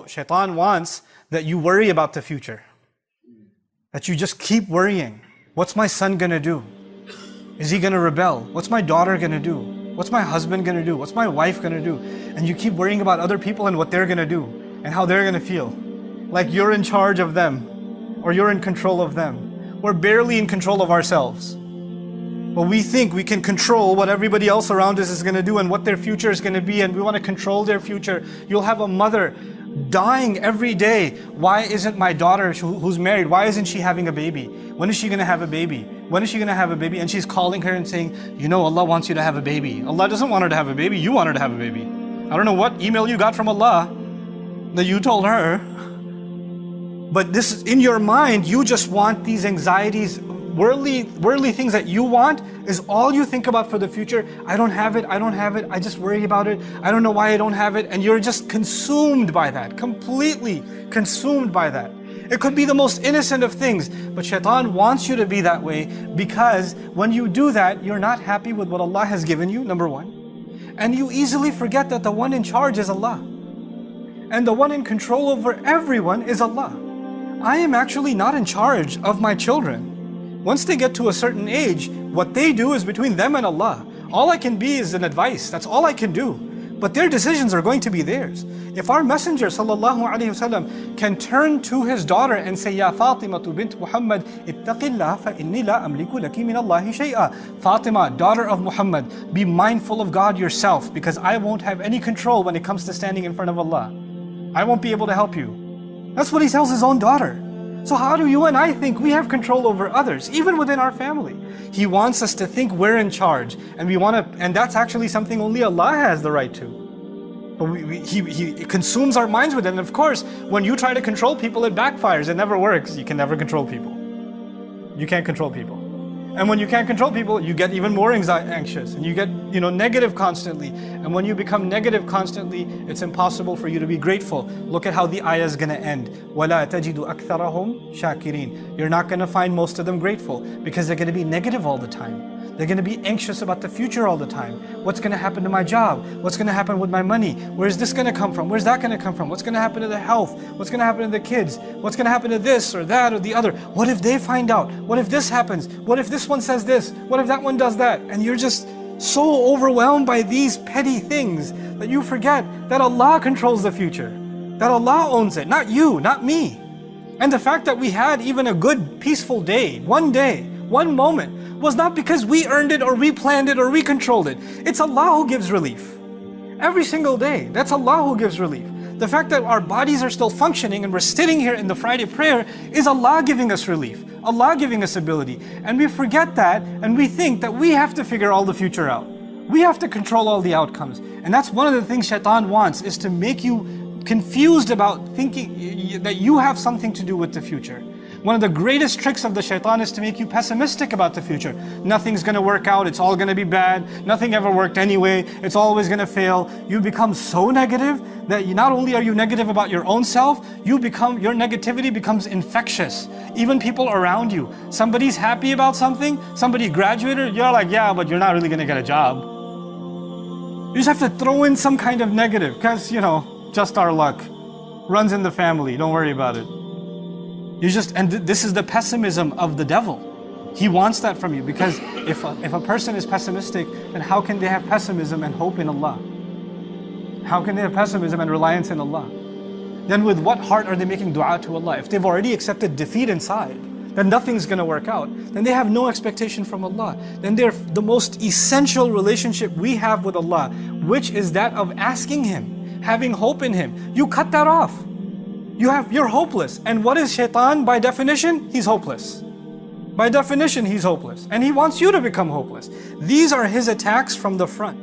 Shaitan wants that you worry about the future. That you just keep worrying. What's my son gonna do? Is he gonna rebel? What's my daughter gonna do? What's my husband gonna do? What's my wife gonna do? And you keep worrying about other people and what they're gonna do and how they're gonna feel. Like you're in charge of them or you're in control of them. We're barely in control of ourselves. But we think we can control what everybody else around us is gonna do and what their future is gonna be, and we wanna control their future. You'll have a mother dying every day. Why isn't my daughter who's married, why isn't she having a baby? When is she gonna have a baby? When is she gonna have a baby? And she's calling her and saying, Allah wants you to have a baby. Allah doesn't want her to have a baby, you want her to have a baby. I don't know what email you got from Allah that you told her. But this is in your mind, you just want these anxieties, worldly things that you want is all you think about for the future. I don't have it, I just worry about it. I don't know why I don't have it. And you're just consumed by that, completely consumed by that. It could be the most innocent of things, but Shaitan wants you to be that way, because when you do that, you're not happy with what Allah has given you, number one. And you easily forget that the one in charge is Allah. And the one in control over everyone is Allah. I am actually not in charge of my children. Once they get to a certain age, what they do is between them and Allah. All I can be is an advice, that's all I can do. But their decisions are going to be theirs. If our Messenger ﷺ can turn to his daughter and say, Ya Fatima bint Muhammad, ittaqillah fa inni la amliku laki min Allahi shay'a. Fatima, daughter of Muhammad, be mindful of God yourself, because I won't have any control when it comes to standing in front of Allah. I won't be able to help you. That's what he tells his own daughter. So how do you and I think we have control over others, even within our family? He wants us to think we're in charge, and that's actually something only Allah has the right to. But He consumes our minds with it. And of course, when you try to control people, it backfires. It never works. You can never control people. You can't control people. And when you can't control people, you get even more anxious, and you get negative constantly. And when you become negative constantly, it's impossible for you to be grateful. Look at how the ayah is going to end. وَلَا تَجِدُ أَكْثَرَهُمْ شَاكِرِينَ. You're not going to find most of them grateful, because they're going to be negative all the time. They're going to be anxious about the future all the time. What's going to happen to my job? What's going to happen with my money? Where's this going to come from? Where's that going to come from? What's going to happen to the health? What's going to happen to the kids? What's going to happen to this or that or the other? What if they find out? What if this happens? What if this one says this? What if that one does that? And you're just so overwhelmed by these petty things that you forget that Allah controls the future. That Allah owns it, not you, not me. And the fact that we had even a good, peaceful day, one moment, was not because we earned it or we planned it or we controlled it. It's Allah who gives relief. Every single day, that's Allah who gives relief. The fact that our bodies are still functioning and we're sitting here in the Friday prayer is Allah giving us relief, Allah giving us ability. And we forget that, and we think that we have to figure all the future out. We have to control all the outcomes. And that's one of the things Shaitan wants, is to make you confused about thinking that you have something to do with the future. One of the greatest tricks of the Shaitan is to make you pessimistic about the future. Nothing's going to work out, it's all going to be bad, nothing ever worked anyway, it's always going to fail. You become so negative that not only are you negative about your own self, your negativity becomes infectious. Even people around you. Somebody's happy about something, somebody graduated, you're like, yeah, but you're not really going to get a job. You just have to throw in some kind of negative, because, just our luck. Runs in the family, don't worry about it. This is the pessimism of the devil. He wants that from you, because if a person is pessimistic, then how can they have pessimism and hope in Allah? How can they have pessimism and reliance in Allah? Then with what heart are they making dua to Allah? If they've already accepted defeat inside, then nothing's going to work out. Then they have no expectation from Allah. Then they're the most essential relationship we have with Allah, which is that of asking Him, having hope in Him. You cut that off. You're hopeless. And what is Shaitan by definition? He's hopeless. By definition, he's hopeless. And he wants you to become hopeless. These are his attacks from the front.